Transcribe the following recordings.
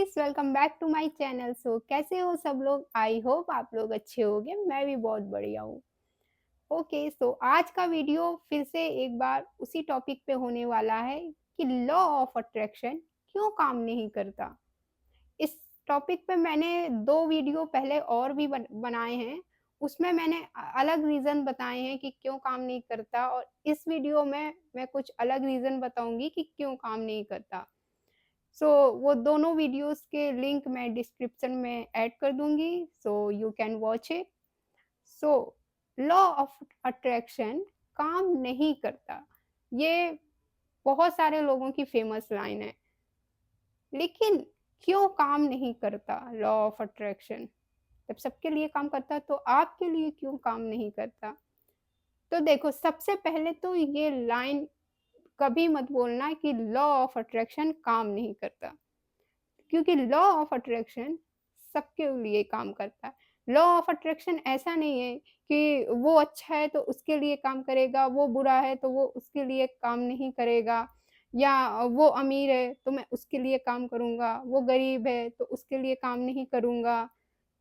Guys, welcome back to my channel. कैसे हो सब लोग? आई होप आप लोग अच्छे होंगे। मैं भी बहुत बढ़िया हूँ। ओके, आज का वीडियो फिर से एक बार उसी टॉपिक पे होने वाला है कि लॉ ऑफ अट्रैक्शन क्यों काम नहीं करता। इस टॉपिक पे मैंने 2 वीडियो पहले और भी बनाए हैं। उसमें मैंने अलग रीज़न बताए हैं कि क्यों काम नहीं करता, और इस वीडियो में मैं कुछ अलग रीज़न बताऊँगी कि क्यों काम नहीं करता। वो दोनों वीडियोज़ के लिंक मैं डिस्क्रिप्शन में ऐड कर दूँगी, you can watch it. So law of attraction काम नहीं करता। ये बहुत सारे लोगों की फेमस लाइन है। लेकिन क्यों काम नहीं करता लॉ ऑफ अट्रैक्शन? जब सबके लिए काम करता है तो आपके लिए क्यों काम नहीं करता? तो देखो, सबसे पहले तो ये लाइन कभी मत बोलना कि लॉ ऑफ अट्रैक्शन काम नहीं करता। क्योंकि लॉ ऑफ अट्रैक्शन सबके लिए काम करता है। लॉ ऑफ अट्रैक्शन ऐसा नहीं है कि वो अच्छा है तो उसके लिए काम करेगा, वो बुरा है तो वो उसके लिए काम नहीं करेगा, या वो अमीर है तो मैं उसके लिए काम करूँगा, वो गरीब है तो उसके लिए काम नहीं करूँगा,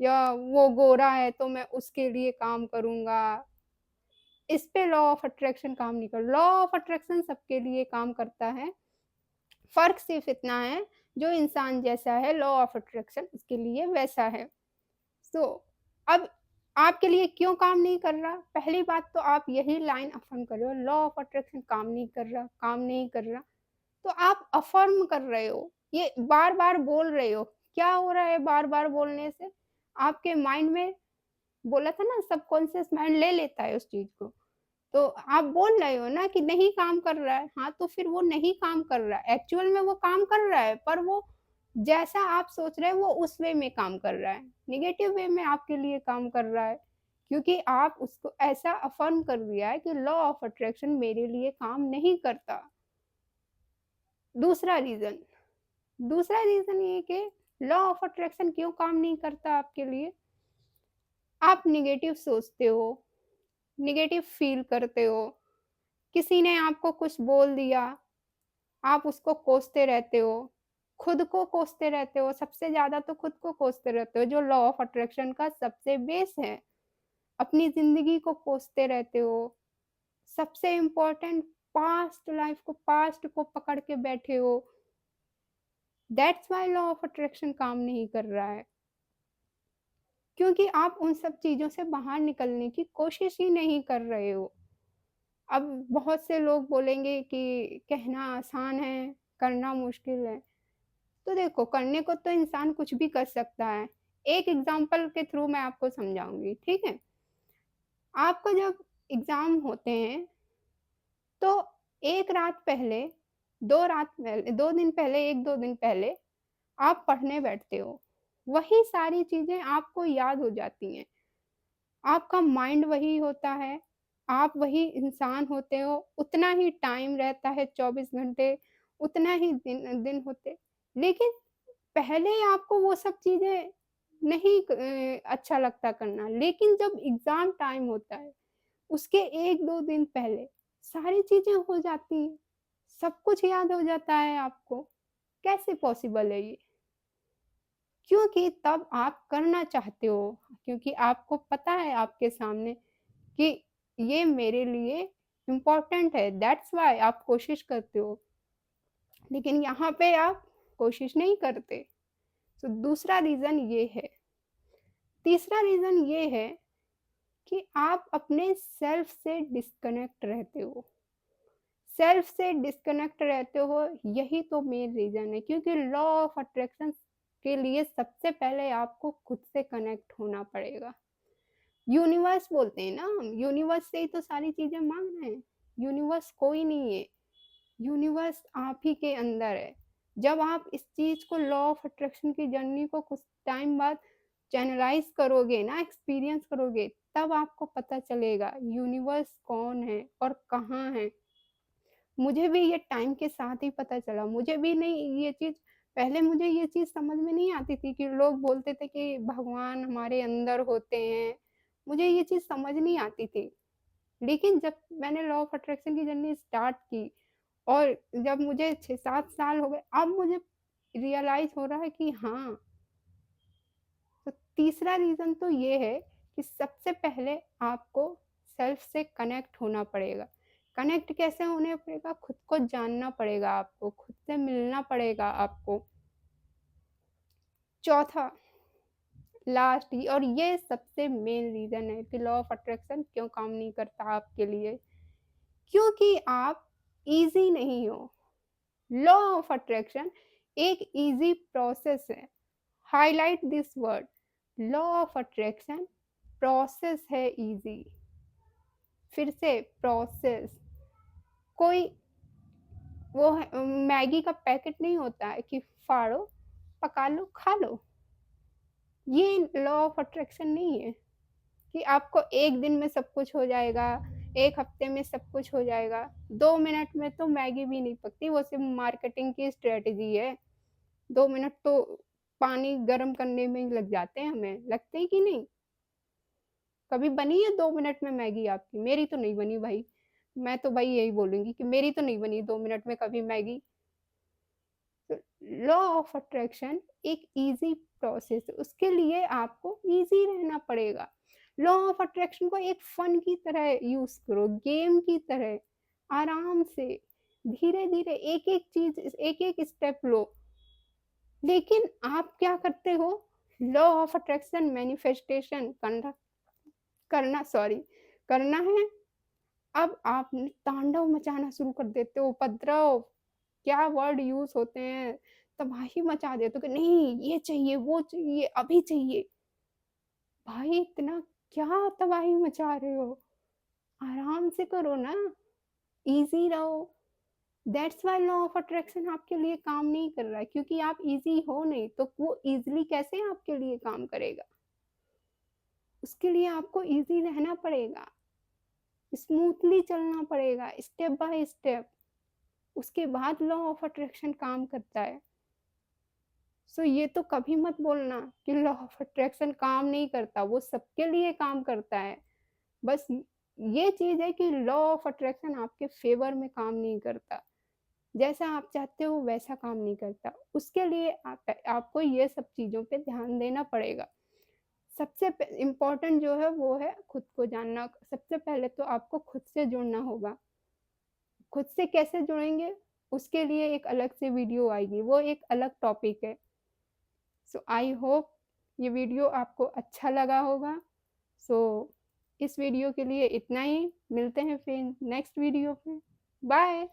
या वो गोरा है तो मैं उसके लिए काम करूँगा। इस पे लॉ ऑफ अट्रैक्शन काम नहीं कर लॉ ऑफ अट्रैक्शन सबके लिए काम करता है। फ़र्क सिर्फ़ इतना है, जो इंसान जैसा है लॉ ऑफ अट्रैक्शन उसके लिए वैसा है। सो अब आपके लिए क्यों काम नहीं कर रहा? पहली बात तो आप यही लाइन अफ़र्म कर रहे हो, लॉ ऑफ अट्रैक्शन काम नहीं कर रहा, काम नहीं कर रहा। तो आप अफ़र्म कर रहे हो, ये बार-बार बोल रहे हो। क्या हो रहा है बार-बार बोलने से? आपके माइंड में, बोला था ना, सबकॉन्शियस माइंड ले लेता है उस चीज़ को। तो आप बोल रहे हो ना कि नहीं काम कर रहा है, हाँ, तो फिर वो नहीं काम कर रहा है। एक्चुअल में वो काम कर रहा है, पर वो जैसा आप सोच रहे हैं वो उस वे में काम कर रहा है। नेगेटिव वे में आपके लिए काम कर रहा है, क्योंकि आप उसको ऐसा अफ़र्म कर दिया है कि लॉ ऑफ अट्रैक्शन मेरे लिए काम नहीं करता। दूसरा रीज़न दूसरा रीज़न ये कि लॉ ऑफ अट्रैक्शन क्यों काम नहीं करता आपके लिए? आप नेगेटिव सोचते हो, नेगेटिव फ़ील करते हो। किसी ने आपको कुछ बोल दिया, आप उसको कोसते रहते हो, खुद को कोसते रहते हो, सबसे ज़्यादा तो खुद को कोसते रहते हो, जो लॉ ऑफ अट्रैक्शन का सबसे बेस है। अपनी ज़िंदगी को कोसते रहते हो। सबसे इम्पोर्टेंट, पास्ट को पकड़ के बैठे हो। That's why law of attraction काम नहीं कर रहा है, क्योंकि आप उन सब चीज़ों से बाहर निकलने की कोशिश ही नहीं कर रहे हो। अब बहुत से लोग बोलेंगे कि कहना आसान है, करना मुश्किल है। तो देखो, करने को तो इंसान कुछ भी कर सकता है। एक एग्ज़ाम्पल के थ्रू मैं आपको समझाऊँगी, ठीक है? आपको जब एग्ज़ाम होते हैं, तो 1 रात पहले, 2 रात पहले, 2 दिन पहले, 1-2 दिन पहले आप पढ़ने बैठते हो। वही सारी चीज़ें आपको याद हो जाती हैं। आपका माइंड वही होता है, आप वही इंसान होते हो, उतना ही टाइम रहता है, 24 घंटे, उतना ही दिन दिन होते। लेकिन पहले आपको वो सब चीज़ें नहीं अच्छा लगता करना, लेकिन जब एग्ज़ाम टाइम होता है, उसके 1-2 दिन पहले सारी चीज़ें हो जाती हैं, सब कुछ याद हो जाता है आपको। कैसे पॉसिबल है ये? क्योंकि तब आप करना चाहते हो, क्योंकि आपको पता है आपके सामने कि ये मेरे लिए इम्पोर्टेंट है, दैट्स व्हाई आप कोशिश करते हो। लेकिन यहाँ पे आप कोशिश नहीं करते। तो दूसरा रीज़न ये है। तीसरा रीज़न ये है कि आप अपने सेल्फ से डिस्कनेक्ट रहते हो। सेल्फ से डिस्कनेक्ट रहते हो, यही तो मेन रीज़न है, क्योंकि लॉ ऑफ अट्रैक्शन के लिए सबसे पहले आपको खुद से कनेक्ट होना पड़ेगा। यूनिवर्स बोलते हैं ना हम, यूनिवर्स से ही तो सारी चीज़ें माँग रहे हैं। यूनिवर्स कोई नहीं है, यूनिवर्स आप ही के अंदर है। जब आप इस चीज़ को, लॉ ऑफ अट्रैक्शन की जर्नी को कुछ टाइम बाद चैनलाइज़ करोगे ना, एक्सपीरियंस करोगे, तब आपको पता चलेगा यूनिवर्स कौन है और कहाँ है। मुझे भी ये टाइम के साथ ही पता चला। मुझे भी नहीं ये चीज़, पहले मुझे ये चीज़ समझ में नहीं आती थी कि लोग बोलते थे कि भगवान हमारे अंदर होते हैं। मुझे ये चीज़ समझ नहीं आती थी। लेकिन जब मैंने लॉ ऑफ अट्रैक्शन की जर्नी स्टार्ट की, और जब मुझे 6-7 साल हो गए, अब मुझे रियलाइज़ हो रहा है कि हाँ, तो तीसरा रीज़न तो ये है कि सबसे पहले आपको सेल्फ से कनेक्ट होना पड़ेगा। कनेक्ट कैसे होने पड़ेगा? खुद को जानना पड़ेगा आपको, खुद से मिलना पड़ेगा आपको। चौथा, लास्ट ही और ये सबसे मेन रीज़न है कि लॉ ऑफ अट्रैक्शन क्यों काम नहीं करता आपके लिए, क्योंकि आप ईज़ी नहीं हो। लॉ ऑफ अट्रैक्शन एक ईज़ी प्रोसेस है। Highlight this word, law of attraction process है ईज़ी। फिर से प्रोसेस, कोई वो है मैगी का पैकेट नहीं होता है कि फाड़ो, पका लो, खा लो। ये लॉ ऑफ अट्रैक्शन नहीं है कि आपको 1 दिन में सब कुछ हो जाएगा, 1 हफ्ते में सब कुछ हो जाएगा। 2 मिनट में तो मैगी भी नहीं पकती, वो सिर्फ़ मार्केटिंग की स्ट्रैटेजी है। 2 मिनट तो पानी गरम करने में ही लग जाते हैं हमें, लगते हैं कि नहीं? कभी बनी है 2 मिनट में मैगी आपकी? मेरी तो नहीं बनी भाई। मैं तो भाई यही बोलूँगी कि मेरी तो नहीं बनी 2 मिनट में कभी मैगी। तो लॉ ऑफ अट्रैक्शन एक ईज़ी प्रोसेस है, उसके लिए आपको ईज़ी रहना पड़ेगा। लॉ ऑफ अट्रैक्शन को एक फ़न की तरह यूज़ करो, गेम की तरह, आराम से, धीरे-धीरे एक-एक चीज़, एक-एक स्टेप लो। लेकिन आप क्या करते हो? लॉ ऑफ अट्रैक्शन मैनिफेस्टेशन करना है, अब आप तांडव मचाना शुरू कर देते हो, उपद्रव, क्या वर्ड यूज़ होते हैं, तबाही मचा देते हो कि नहीं ये चाहिए, वो चाहिए, अभी चाहिए। भाई इतना क्या तबाही मचा रहे हो? आराम से करो ना, ईज़ी रहो। That's why law of attraction आपके लिए काम नहीं कर रहा है, क्योंकि आप ईज़ी हो नहीं, तो वो ईज़िली कैसे आपके लिए काम करेगा? उसके लिए आपको ईज़ी रहना पड़ेगा, स्मूथली चलना पड़ेगा, स्टेप बाय स्टेप। उसके बाद लॉ ऑफ अट्रैक्शन काम करता है। सो ये तो कभी मत बोलना कि लॉ ऑफ अट्रैक्शन काम नहीं करता, वो सबके लिए काम करता है। बस ये चीज़ है कि लॉ ऑफ अट्रैक्शन आपके फ़ेवर में काम नहीं करता। जैसा आप चाहते हो वैसा काम नहीं करता। उसके लिए आपको ये सब चीज़ों पे ध्यान देना पड़ेगा। सबसे इम्पोर्टेंट जो है वो है खुद को जानना। सबसे पहले तो आपको खुद से जुड़ना होगा। खुद से कैसे जुड़ेंगे? उसके लिए एक अलग से वीडियो आएगी, वो एक अलग टॉपिक है। सो आई होप ये वीडियो आपको अच्छा लगा होगा। सो इस वीडियो के लिए इतना ही, मिलते हैं फिर नेक्स्ट वीडियो पे। बाय।